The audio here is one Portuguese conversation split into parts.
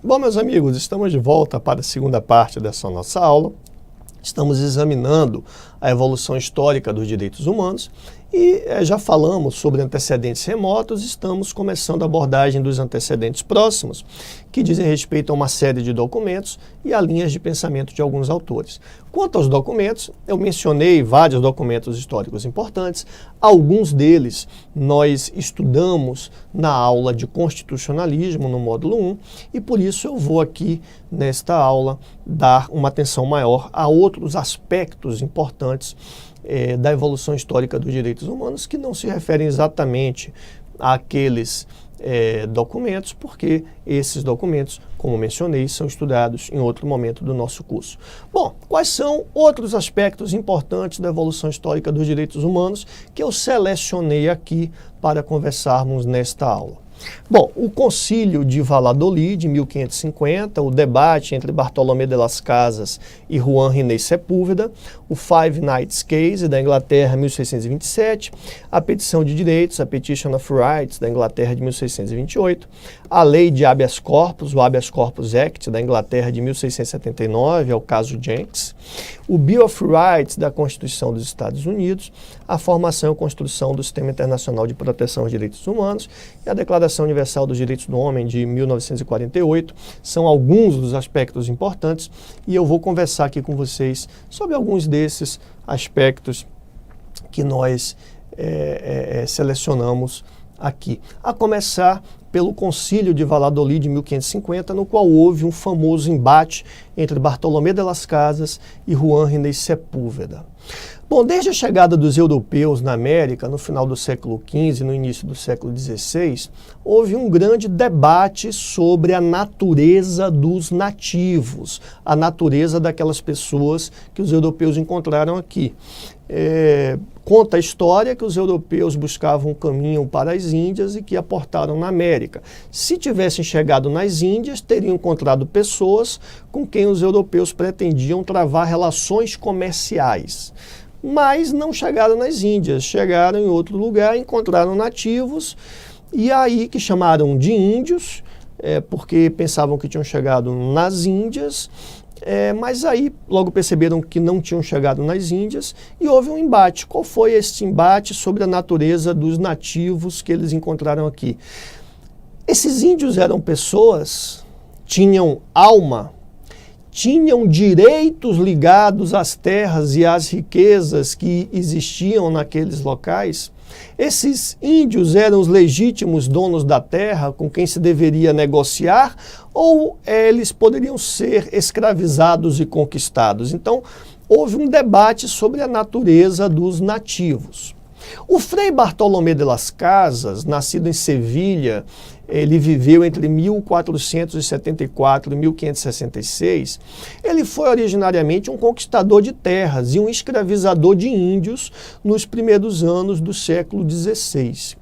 Bom, meus amigos, estamos de volta para a segunda parte dessa nossa aula. Estamos examinando a evolução histórica dos direitos humanos e já falamos sobre antecedentes remotos, estamos começando a abordagem dos antecedentes próximos, que dizem respeito a uma série de documentos e a linhas de pensamento de alguns autores. Quanto aos documentos, eu mencionei vários documentos históricos importantes, alguns deles nós estudamos na aula de constitucionalismo, no módulo 1, e por isso eu vou aqui, nesta aula, dar uma atenção maior a outros aspectos importantes da evolução histórica dos direitos humanos, que não se referem exatamente àqueles documentos, porque esses documentos, como mencionei, são estudados em outro momento do nosso curso. Bom, quais são outros aspectos importantes da evolução histórica dos direitos humanos que eu selecionei aqui para conversarmos nesta aula? Bom, o Concílio de Valladolid, de 1550, o debate entre Bartolomé de las Casas e Juan René Sepúlveda, o Five Knights Case, da Inglaterra, 1627, a Petição de Direitos, a Petition of Rights, da Inglaterra, de 1628, a Lei de Habeas Corpus, o Habeas Corpus Act, da Inglaterra, de 1679, é o caso Jenks, o Bill of Rights, da Constituição dos Estados Unidos, a formação e construção do Sistema Internacional de Proteção aos Direitos Humanos e a Declaração Universal dos Direitos do Homem, de 1948, são alguns dos aspectos importantes e eu vou conversar aqui com vocês sobre alguns desses aspectos que nós selecionamos aqui. A começar pelo Concílio de Valladolid de 1550, no qual houve um famoso embate entre Bartolomé de las Casas e Juan René Sepúlveda. Bom, desde a chegada dos europeus na América, no final do século XV e no início do século XVI, houve um grande debate sobre a natureza dos nativos, a natureza daquelas pessoas que os europeus encontraram aqui. Conta a história que os europeus buscavam um caminho para as Índias e que aportaram na América. Se tivessem chegado nas Índias, teriam encontrado pessoas com quem os europeus pretendiam travar relações comerciais. Mas não chegaram nas Índias, chegaram em outro lugar, encontraram nativos, e aí que chamaram de índios, porque pensavam que tinham chegado nas Índias, mas aí logo perceberam que não tinham chegado nas Índias e houve um embate. Qual foi esse embate sobre a natureza dos nativos que eles encontraram aqui? Esses índios eram pessoas, tinham alma, tinham direitos ligados às terras e às riquezas que existiam naqueles locais. Esses índios eram os legítimos donos da terra com quem se deveria negociar ou eles poderiam ser escravizados e conquistados? Então, houve um debate sobre a natureza dos nativos. O Frei Bartolomé de las Casas, nascido em Sevilha, ele viveu entre 1474 e 1566, ele foi originariamente um conquistador de terras e um escravizador de índios nos primeiros anos do século XVI.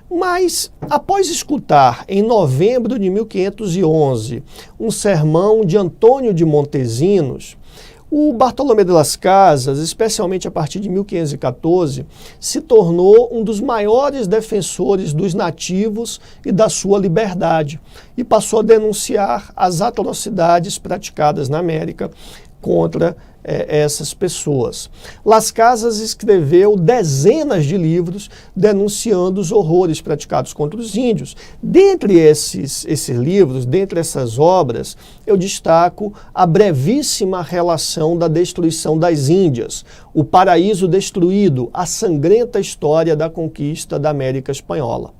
Mas, após escutar, em novembro de 1511, um sermão de Antônio de Montesinos, o Bartolomé de las Casas, especialmente a partir de 1514, se tornou um dos maiores defensores dos nativos e da sua liberdade e passou a denunciar as atrocidades praticadas na América contra essas pessoas. Las Casas escreveu dezenas de livros denunciando os horrores praticados contra os índios. Dentre esses livros, dentre essas obras, eu destaco a brevíssima relação da destruição das Índias, O Paraíso Destruído, a sangrenta história da conquista da América Espanhola.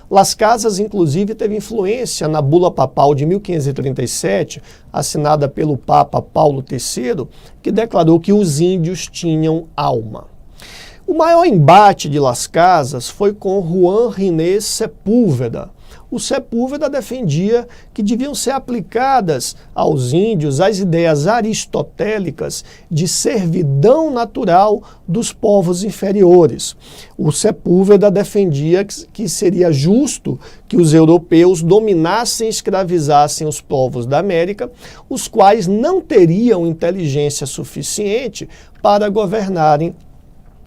Las Casas, inclusive, teve influência na bula papal de 1537, assinada pelo Papa Paulo III, que declarou que os índios tinham alma. O maior embate de Las Casas foi com Juan René Sepúlveda. O Sepúlveda defendia que deviam ser aplicadas aos índios as ideias aristotélicas de servidão natural dos povos inferiores. O Sepúlveda defendia que seria justo que os europeus dominassem e escravizassem os povos da América, os quais não teriam inteligência suficiente para governarem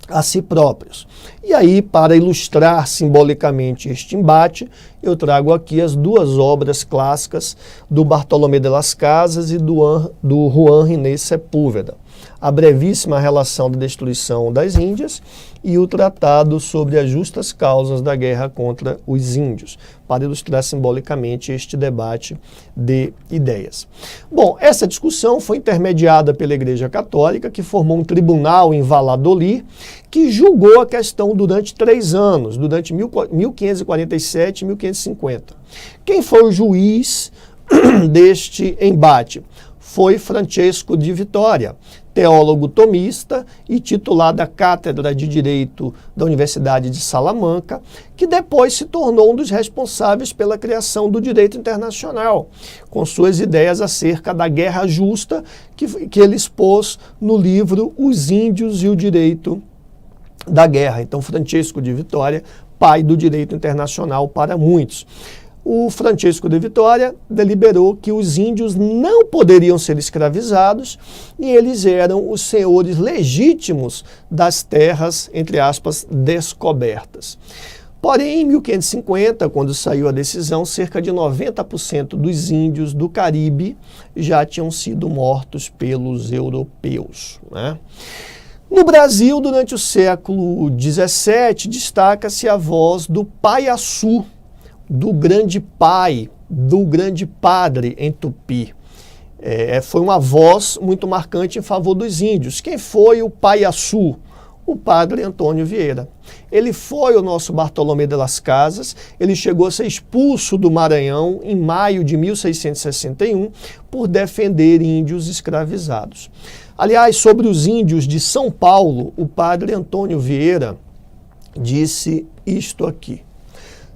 a si próprios. E aí, para ilustrar simbolicamente este embate, eu trago aqui as duas obras clássicas do Bartolomé de las Casas e do Juan René Sepúlveda. A brevíssima relação da destruição das Índias e o tratado sobre as justas causas da guerra contra os índios, para ilustrar simbolicamente este debate de ideias. Bom, essa discussão foi intermediada pela Igreja Católica, que formou um tribunal em Valladolid, que julgou a questão durante 3 anos, durante 1547 e 1550. Quem foi o juiz deste embate? Foi Francesco de Vitória, teólogo tomista e titular da Cátedra de Direito da Universidade de Salamanca, que depois se tornou um dos responsáveis pela criação do direito internacional, com suas ideias acerca da guerra justa que ele expôs no livro Os Índios e o Direito da Guerra. Então, Francesco de Vitória, pai do direito internacional para muitos. O Francesco de Vitória deliberou que os índios não poderiam ser escravizados e eles eram os senhores legítimos das terras, entre aspas, descobertas. Porém, em 1550, quando saiu a decisão, cerca de 90% dos índios do Caribe já tinham sido mortos pelos europeus, né? No Brasil, durante o século XVII, destaca-se a voz do Paiaçu, do grande pai, do grande padre em Tupi. Foi uma voz muito marcante em favor dos índios. Quem foi o Paiaçu? O padre Antônio Vieira. Ele foi o nosso Bartolomé de las Casas, ele chegou a ser expulso do Maranhão em maio de 1661 por defender índios escravizados. Aliás, sobre os índios de São Paulo, o padre Antônio Vieira disse isto aqui: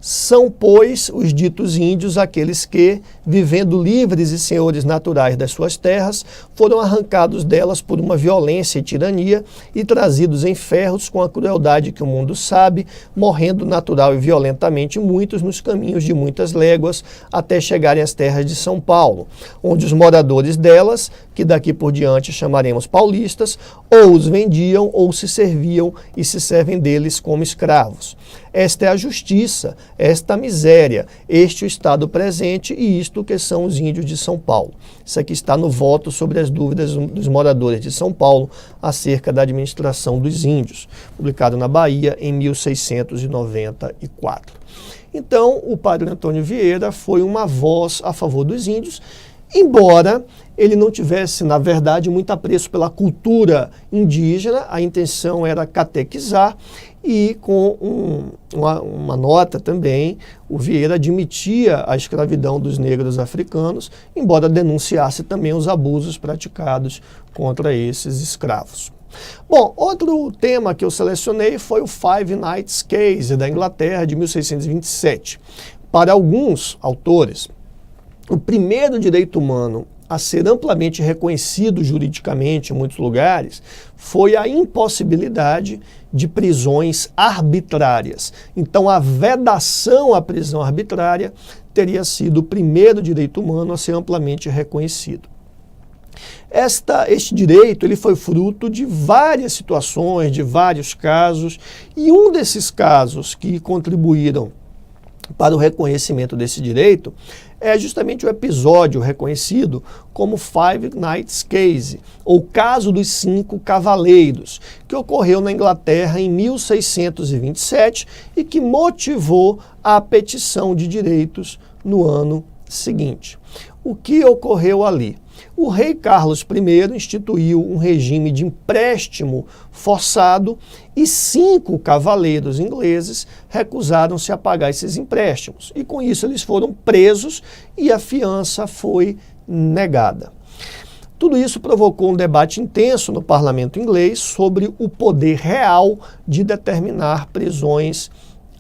são, pois, os ditos índios aqueles que, vivendo livres e senhores naturais das suas terras, foram arrancados delas por uma violência e tirania e trazidos em ferros com a crueldade que o mundo sabe, morrendo natural e violentamente muitos nos caminhos de muitas léguas até chegarem às terras de São Paulo, onde os moradores delas, que daqui por diante chamaremos paulistas, ou os vendiam ou se serviam e se servem deles como escravos. Esta é a justiça, esta a miséria, este o estado presente e isto que são os índios de São Paulo. Isso aqui está no voto sobre as dúvidas dos moradores de São Paulo acerca da administração dos índios, publicado na Bahia em 1694. Então, o padre Antônio Vieira foi uma voz a favor dos índios, embora ele não tivesse, na verdade, muito apreço pela cultura indígena. A intenção era catequizar e, com uma nota também, o Vieira admitia a escravidão dos negros africanos, embora denunciasse também os abusos praticados contra esses escravos. Bom, outro tema que eu selecionei foi o Five Knights Case, da Inglaterra, de 1627. Para alguns autores, o primeiro direito humano a ser amplamente reconhecido juridicamente em muitos lugares foi a impossibilidade de prisões arbitrárias. Então, a vedação à prisão arbitrária teria sido o primeiro direito humano a ser amplamente reconhecido. Este direito ele foi fruto de várias situações, de vários casos, e um desses casos que contribuíram para o reconhecimento desse direito é justamente o episódio reconhecido como Five Knights Case, ou Caso dos 5 Cavaleiros, que ocorreu na Inglaterra em 1627 e que motivou a petição de direitos no ano seguinte. O que ocorreu ali? O rei Carlos I instituiu um regime de empréstimo forçado e 5 cavaleiros ingleses recusaram-se a pagar esses empréstimos. E com isso eles foram presos e a fiança foi negada. Tudo isso provocou um debate intenso no parlamento inglês sobre o poder real de determinar prisões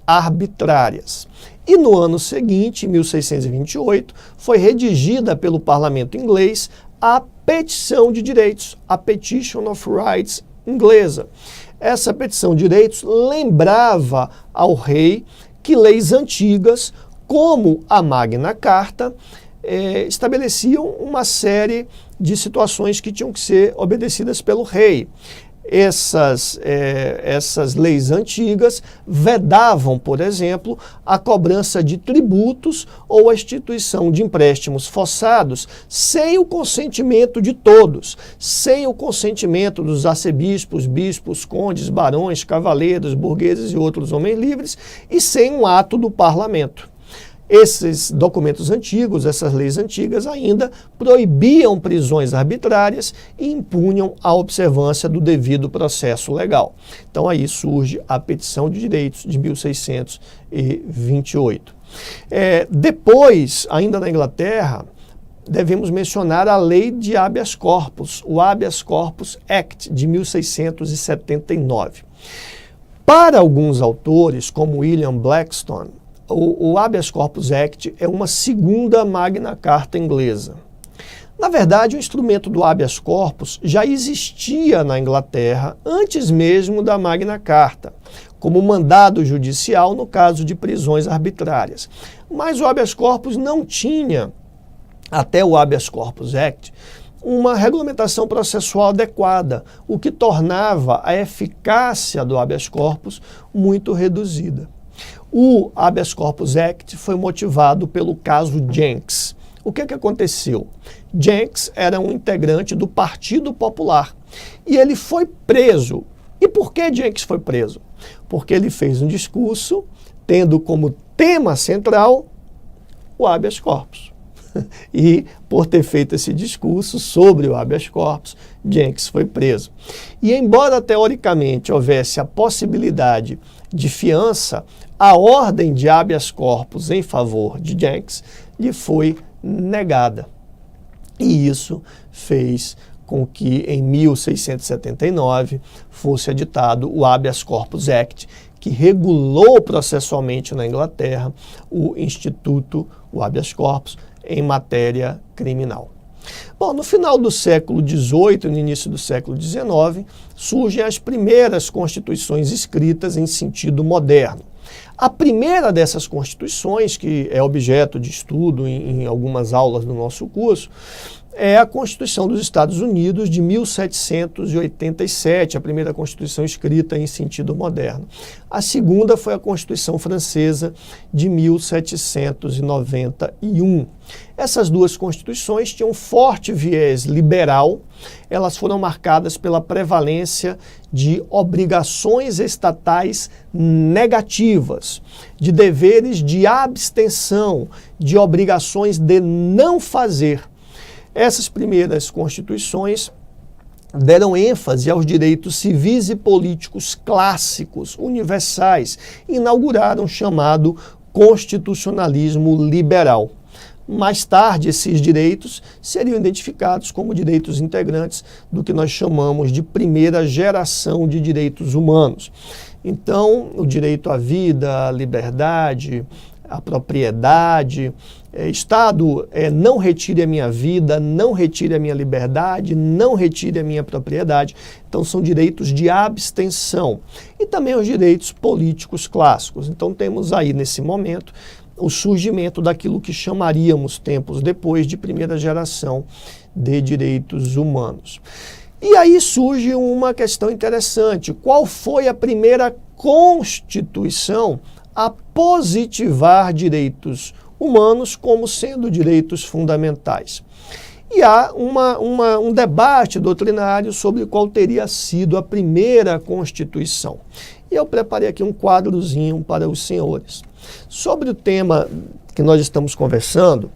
arbitrárias. E no ano seguinte, em 1628, foi redigida pelo parlamento inglês a Petição de Direitos, a Petition of Rights inglesa. Essa petição de direitos lembrava ao rei que leis antigas, como a Magna Carta, estabeleciam uma série de situações que tinham que ser obedecidas pelo rei. essas leis antigas vedavam, por exemplo, a cobrança de tributos ou a instituição de empréstimos forçados sem o consentimento de todos, sem o consentimento dos arcebispos, bispos, condes, barões, cavaleiros, burgueses e outros homens livres, e sem um ato do parlamento. Esses documentos antigos, essas leis antigas, ainda proibiam prisões arbitrárias e impunham a observância do devido processo legal. Então aí surge a Petição de Direitos de 1628. Depois, ainda na Inglaterra, devemos mencionar a Lei de Habeas Corpus, o Habeas Corpus Act de 1679. Para alguns autores, como William Blackstone, o Habeas Corpus Act é uma segunda Magna Carta inglesa. Na verdade, o instrumento do habeas corpus já existia na Inglaterra antes mesmo da Magna Carta, como mandado judicial no caso de prisões arbitrárias. Mas o habeas corpus não tinha, até o Habeas Corpus Act, uma regulamentação processual adequada, o que tornava a eficácia do habeas corpus muito reduzida. O Habeas Corpus Act foi motivado pelo caso Jenks. O que aconteceu? Jenks era um integrante do Partido Popular e ele foi preso. E por que Jenks foi preso? Porque ele fez um discurso tendo como tema central o habeas corpus. E por ter feito esse discurso sobre o habeas corpus, Jenks foi preso. E embora teoricamente houvesse a possibilidade de fiança, a ordem de habeas corpus em favor de Jenks lhe foi negada. E isso fez com que em 1679 fosse editado o Habeas Corpus Act, que regulou processualmente na Inglaterra o instituto, o habeas corpus, em matéria criminal. Bom, no final do século XVIII, no início do século XIX, surgem as primeiras constituições escritas em sentido moderno. A primeira dessas constituições, que é objeto de estudo em algumas aulas do nosso curso, é a Constituição dos Estados Unidos de 1787, a primeira Constituição escrita em sentido moderno. A segunda foi a Constituição Francesa de 1791. Essas duas constituições tinham um forte viés liberal, elas foram marcadas pela prevalência de obrigações estatais negativas, de deveres de abstenção, de obrigações de não fazer. Essas primeiras constituições deram ênfase aos direitos civis e políticos clássicos, universais, e inauguraram o chamado constitucionalismo liberal. Mais tarde, esses direitos seriam identificados como direitos integrantes do que nós chamamos de primeira geração de direitos humanos. Então, o direito à vida, à liberdade, à propriedade, Estado, não retire a minha vida, não retire a minha liberdade, não retire a minha propriedade. Então são direitos de abstenção. E também os direitos políticos clássicos. Então temos aí nesse momento o surgimento daquilo que chamaríamos tempos depois de primeira geração de direitos humanos. E aí surge uma questão interessante. Qual foi a primeira Constituição a positivar direitos humanos como sendo direitos fundamentais? E há um debate doutrinário sobre qual teria sido a primeira Constituição. E eu preparei aqui um quadrozinho para os senhores. Sobre o tema que nós estamos conversando,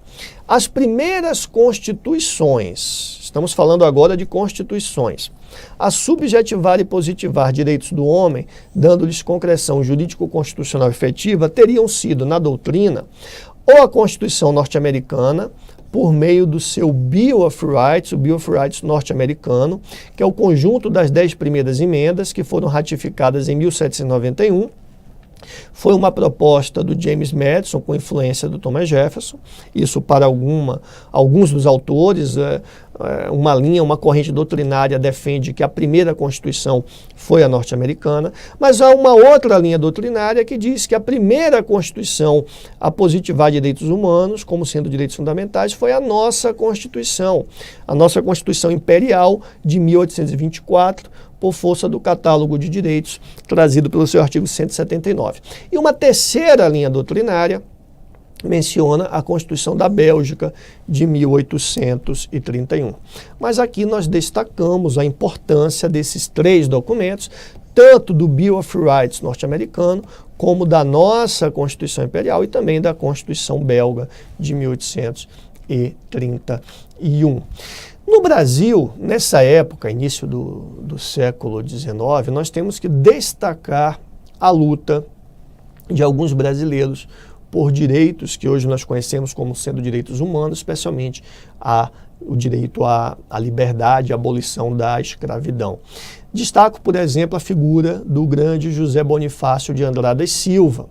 as primeiras constituições, estamos falando agora de constituições, a subjetivar e positivar direitos do homem, dando-lhes concreção jurídico-constitucional efetiva, teriam sido, na doutrina, ou a Constituição norte-americana, por meio do seu Bill of Rights, o Bill of Rights norte-americano, que é o conjunto das 10 primeiras emendas que foram ratificadas em 1791, foi uma proposta do James Madison com influência do Thomas Jefferson. Isso para alguns dos autores, uma corrente doutrinária defende que a primeira Constituição foi a norte-americana, mas há uma outra linha doutrinária que diz que a primeira Constituição a positivar direitos humanos, como sendo direitos fundamentais, foi a nossa Constituição imperial de 1824, por força do catálogo de direitos trazido pelo seu artigo 179. E uma terceira linha doutrinária menciona a Constituição da Bélgica de 1831. Mas aqui nós destacamos a importância desses três documentos, tanto do Bill of Rights norte-americano, como da nossa Constituição Imperial e também da Constituição Belga de 1831. No Brasil, nessa época, início do século XIX, nós temos que destacar a luta de alguns brasileiros por direitos que hoje nós conhecemos como sendo direitos humanos, especialmente o direito à liberdade, à abolição da escravidão. Destaco, por exemplo, a figura do grande José Bonifácio de Andrada e Silva.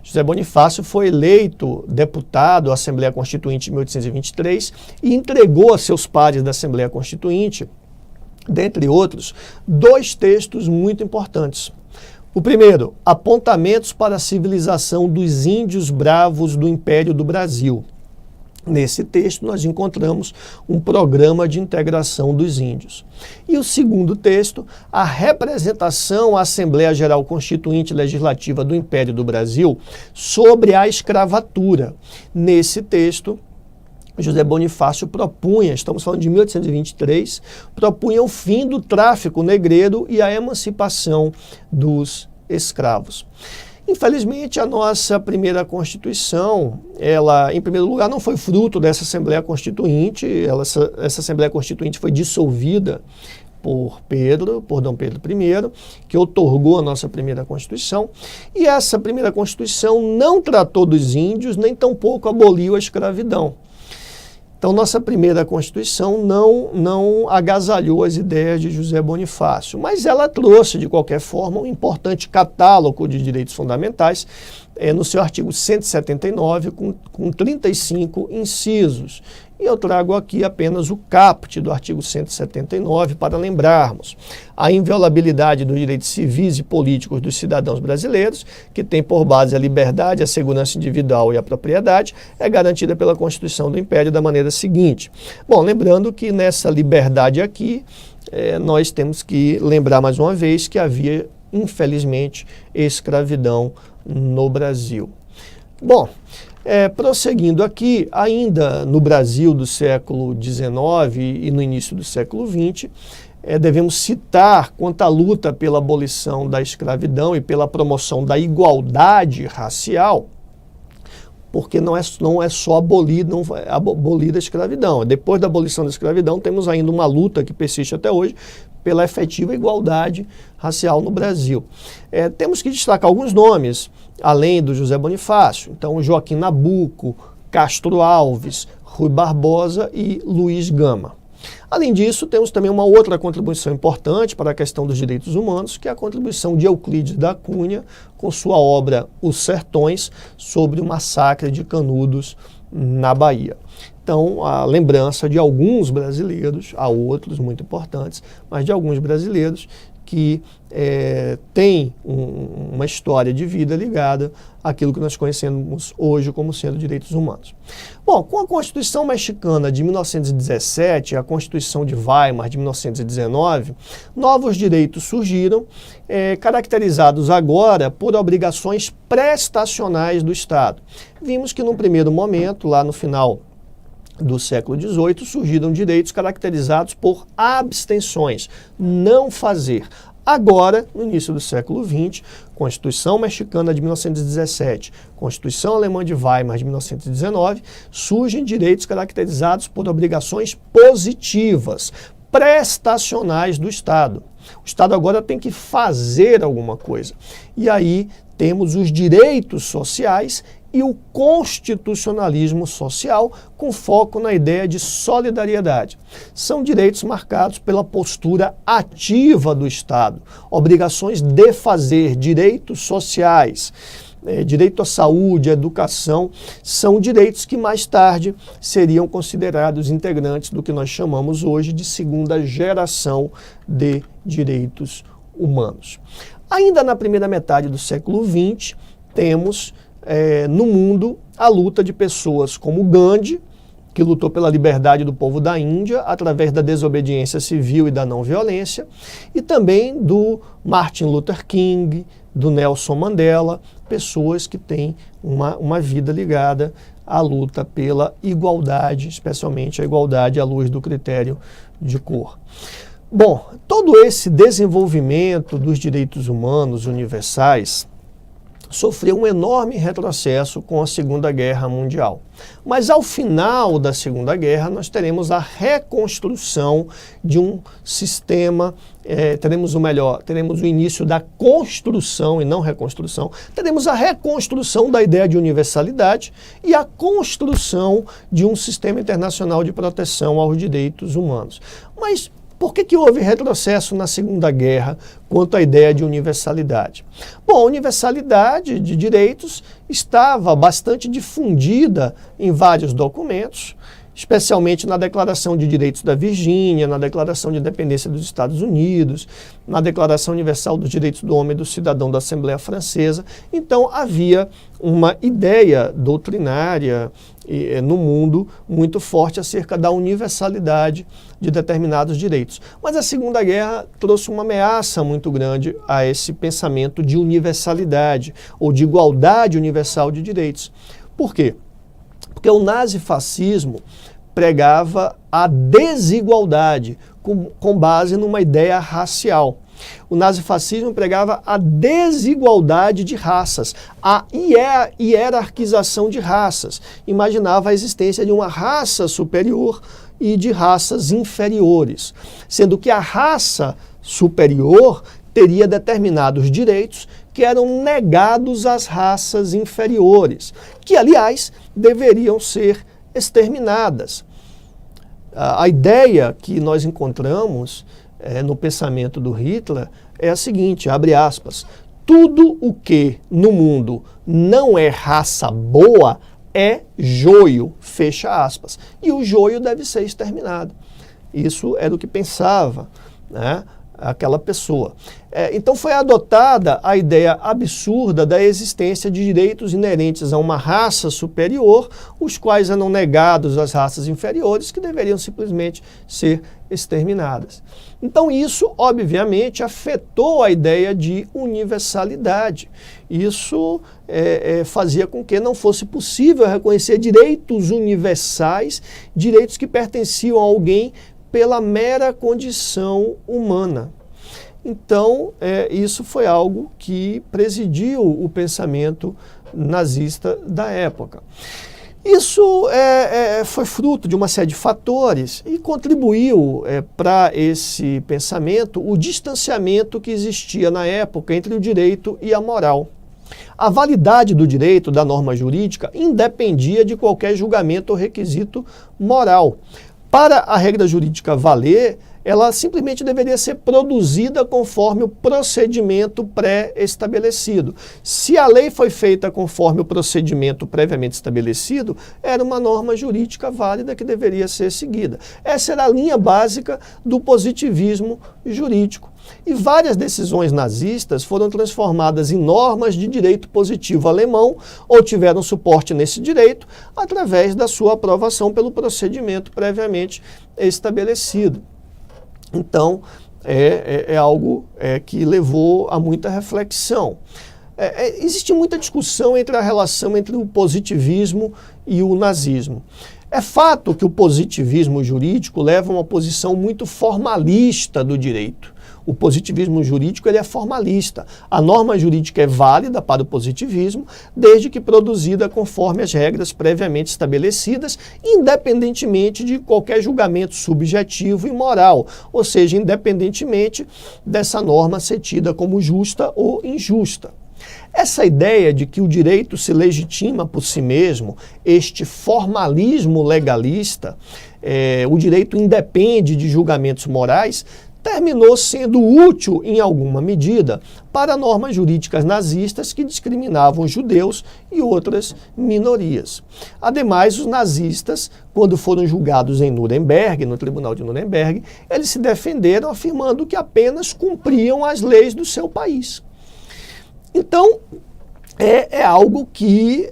José Bonifácio foi eleito deputado à Assembleia Constituinte em 1823 e entregou a seus pares da Assembleia Constituinte, dentre outros, dois textos muito importantes. O primeiro, Apontamentos para a Civilização dos Índios Bravos do Império do Brasil. Nesse texto nós encontramos um programa de integração dos índios. E o segundo texto, a representação à Assembleia Geral Constituinte Legislativa do Império do Brasil sobre a escravatura. Nesse texto, José Bonifácio propunha, estamos falando de 1823, propunha o fim do tráfico negreiro e a emancipação dos escravos. Infelizmente, a nossa primeira Constituição, ela, em primeiro lugar, não foi fruto dessa Assembleia Constituinte, essa Assembleia Constituinte foi dissolvida por Dom Pedro I, que outorgou a nossa primeira Constituição, e essa primeira Constituição não tratou dos índios, nem tampouco aboliu a escravidão. Então, nossa primeira Constituição não agasalhou as ideias de José Bonifácio, mas ela trouxe, de qualquer forma, um importante catálogo de direitos fundamentais no seu artigo 179, com 35 incisos. E eu trago aqui apenas o caput do artigo 179 para lembrarmos. A inviolabilidade dos direitos civis e políticos dos cidadãos brasileiros, que tem por base a liberdade, a segurança individual e a propriedade, é garantida pela Constituição do Império da maneira seguinte. Bom, lembrando que nessa liberdade aqui, nós temos que lembrar mais uma vez que havia, infelizmente, escravidão no Brasil. Bom, prosseguindo aqui, ainda no Brasil do século XIX e no início do século XX, devemos citar quanto à luta pela abolição da escravidão e pela promoção da igualdade racial, porque não é só abolida a escravidão. Depois da abolição da escravidão, temos ainda uma luta que persiste até hoje pela efetiva igualdade racial no Brasil. Temos que destacar alguns nomes, além do José Bonifácio. Então, Joaquim Nabuco, Castro Alves, Rui Barbosa e Luiz Gama. Além disso, temos também uma outra contribuição importante para a questão dos direitos humanos, que é a contribuição de Euclides da Cunha, com sua obra Os Sertões, sobre o massacre de Canudos na Bahia. Então, a lembrança de alguns brasileiros, há outros muito importantes, mas de alguns brasileiros que têm uma história de vida ligada àquilo que nós conhecemos hoje como sendo direitos humanos. Bom, com a Constituição Mexicana de 1917 e a Constituição de Weimar de 1919, novos direitos surgiram, caracterizados agora por obrigações prestacionais do Estado. Vimos que num primeiro momento, lá no final do século XVIII, surgiram direitos caracterizados por abstenções, não fazer. Agora, no início do século XX, Constituição Mexicana de 1917, Constituição Alemã de Weimar de 1919, surgem direitos caracterizados por obrigações positivas, prestacionais do Estado. O Estado agora tem que fazer alguma coisa. E aí temos os direitos sociais e o constitucionalismo social, com foco na ideia de solidariedade. São direitos marcados pela postura ativa do Estado, obrigações de fazer, direitos sociais, direito à saúde, à educação, são direitos que mais tarde seriam considerados integrantes do que nós chamamos hoje de segunda geração de direitos humanos. Ainda na primeira metade do século XX, temos no mundo a luta de pessoas como Gandhi, que lutou pela liberdade do povo da Índia através da desobediência civil e da não violência, e também do Martin Luther King, do Nelson Mandela, pessoas que têm uma vida ligada à luta pela igualdade, especialmente a igualdade à luz do critério de cor. Bom, todo esse desenvolvimento dos direitos humanos universais sofreu um enorme retrocesso com a Segunda Guerra Mundial. Mas ao final da Segunda Guerra nós teremos a reconstrução de um sistema, teremos o início da construção e não reconstrução, teremos a reconstrução da ideia de universalidade e a construção de um sistema internacional de proteção aos direitos humanos. Mas por que houve retrocesso na Segunda Guerra quanto à ideia de universalidade? Bom, a universalidade de direitos estava bastante difundida em vários documentos, especialmente na Declaração de Direitos da Virgínia, na Declaração de Independência dos Estados Unidos, na Declaração Universal dos Direitos do Homem e do Cidadão da Assembleia Francesa. Então havia uma ideia doutrinária no mundo muito forte acerca da universalidade de determinados direitos. Mas a Segunda Guerra trouxe uma ameaça muito grande a esse pensamento de universalidade ou de igualdade universal de direitos. Por quê? Porque o nazifascismo pregava a desigualdade com base numa ideia racial. O nazifascismo pregava a desigualdade de raças, a hierarquização de raças. Imaginava a existência de uma raça superior e de raças inferiores, sendo que a raça superior teria determinados direitos que eram negados às raças inferiores, que, aliás, deveriam ser exterminadas. A ideia que nós encontramos no pensamento do Hitler é a seguinte, abre aspas, tudo o que no mundo não é raça boa é joio, fecha aspas. E o joio deve ser exterminado. Isso era o que pensava, né, aquela pessoa. Então foi adotada a ideia absurda da existência de direitos inerentes a uma raça superior, os quais eram negados às raças inferiores, que deveriam simplesmente ser exterminadas. Então isso, obviamente, afetou a ideia de universalidade. Isso fazia com que não fosse possível reconhecer direitos universais, direitos que pertenciam a alguém pela mera condição humana. Então, isso foi algo que presidiu o pensamento nazista da época. Isso foi fruto de uma série de fatores e contribuiu para esse pensamento o distanciamento que existia na época entre o direito e a moral. A validade do direito, da norma jurídica, independia de qualquer julgamento ou requisito moral. Para a regra jurídica valer, ela simplesmente deveria ser produzida conforme o procedimento pré-estabelecido. Se a lei foi feita conforme o procedimento previamente estabelecido, era uma norma jurídica válida que deveria ser seguida. Essa era a linha básica do positivismo jurídico. E várias decisões nazistas foram transformadas em normas de direito positivo alemão ou tiveram suporte nesse direito através da sua aprovação pelo procedimento previamente estabelecido. Então, é algo que levou a muita reflexão. Existe muita discussão entre a relação entre o positivismo e o nazismo. É fato que o positivismo jurídico leva a uma posição muito formalista do direito. O positivismo jurídico ele é formalista. A norma jurídica é válida para o positivismo, desde que produzida conforme as regras previamente estabelecidas, independentemente de qualquer julgamento subjetivo e moral, ou seja, independentemente dessa norma ser tida como justa ou injusta. Essa ideia de que o direito se legitima por si mesmo, este formalismo legalista, o direito independe de julgamentos morais, terminou sendo útil em alguma medida para normas jurídicas nazistas que discriminavam judeus e outras minorias. Ademais, os nazistas, quando foram julgados em Nuremberg, no Tribunal de Nuremberg, eles se defenderam afirmando que apenas cumpriam as leis do seu país. Então, é algo que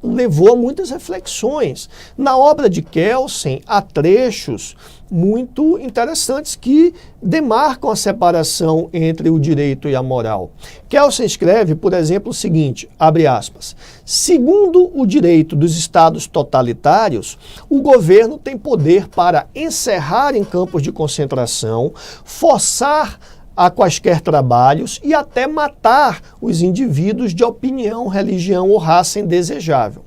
levou a muitas reflexões. Na obra de Kelsen, há trechos muito interessantes que demarcam a separação entre o direito e a moral. Kelsen escreve, por exemplo, o seguinte, abre aspas, segundo o direito dos estados totalitários, o governo tem poder para encerrar em campos de concentração, forçar a quaisquer trabalhos e até matar os indivíduos de opinião, religião ou raça indesejável.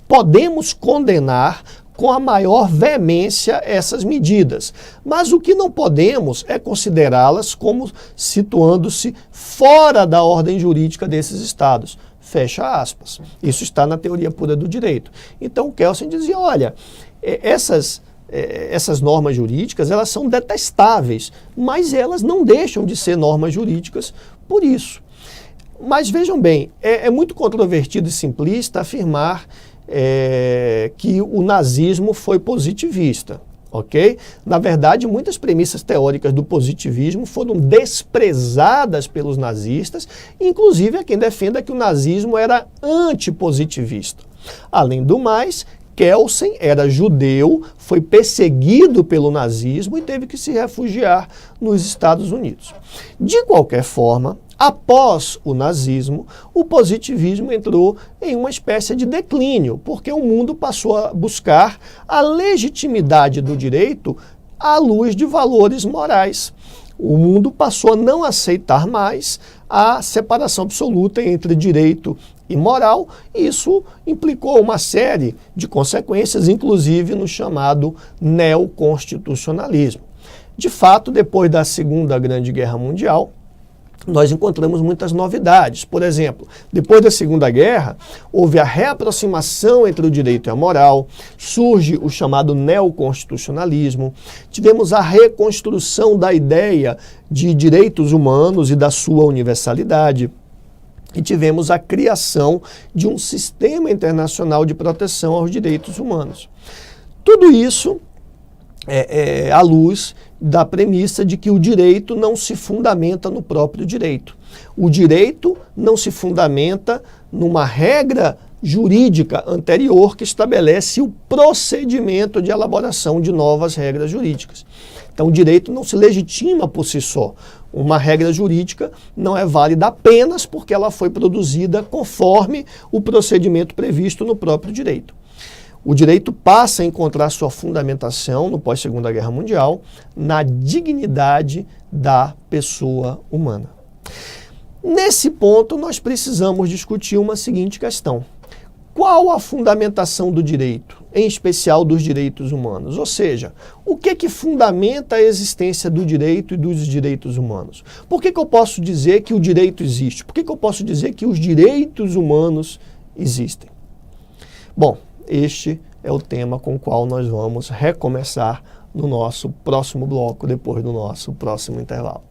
Podemos condenar com a maior veemência essas medidas, mas o que não podemos é considerá-las como situando-se fora da ordem jurídica desses estados. Fecha aspas. Isso está na teoria pura do direito. Então Kelsen dizia, olha, essas normas jurídicas, elas são detestáveis, mas elas não deixam de ser normas jurídicas por isso. Mas vejam bem, é muito controvertido e simplista afirmar que o nazismo foi positivista, ok? Na verdade, muitas premissas teóricas do positivismo foram desprezadas pelos nazistas, inclusive há quem defenda que o nazismo era antipositivista. Além do mais, Kelsen era judeu, foi perseguido pelo nazismo e teve que se refugiar nos Estados Unidos. De qualquer forma, após o nazismo, o positivismo entrou em uma espécie de declínio, porque o mundo passou a buscar a legitimidade do direito à luz de valores morais. O mundo passou a não aceitar mais a separação absoluta entre direito e moral, e isso implicou uma série de consequências, inclusive no chamado neoconstitucionalismo. De fato, depois da Segunda Grande Guerra Mundial, nós encontramos muitas novidades. Por exemplo, depois da Segunda Guerra, houve a reaproximação entre o direito e a moral, surge o chamado neoconstitucionalismo, tivemos a reconstrução da ideia de direitos humanos e da sua universalidade, e tivemos a criação de um sistema internacional de proteção aos direitos humanos. Tudo isso à luz da premissa de que o direito não se fundamenta no próprio direito. O direito não se fundamenta numa regra jurídica anterior que estabelece o procedimento de elaboração de novas regras jurídicas. Então, o direito não se legitima por si só. Uma regra jurídica não é válida apenas porque ela foi produzida conforme o procedimento previsto no próprio direito. O direito passa a encontrar sua fundamentação, no pós-Segunda Guerra Mundial, na dignidade da pessoa humana. Nesse ponto, nós precisamos discutir uma seguinte questão. Qual a fundamentação do direito, em especial dos direitos humanos? Ou seja, o que fundamenta a existência do direito e dos direitos humanos? Por que eu posso dizer que o direito existe? Por que eu posso dizer que os direitos humanos existem? Bom, este é o tema com o qual nós vamos recomeçar no nosso próximo bloco, depois do nosso próximo intervalo.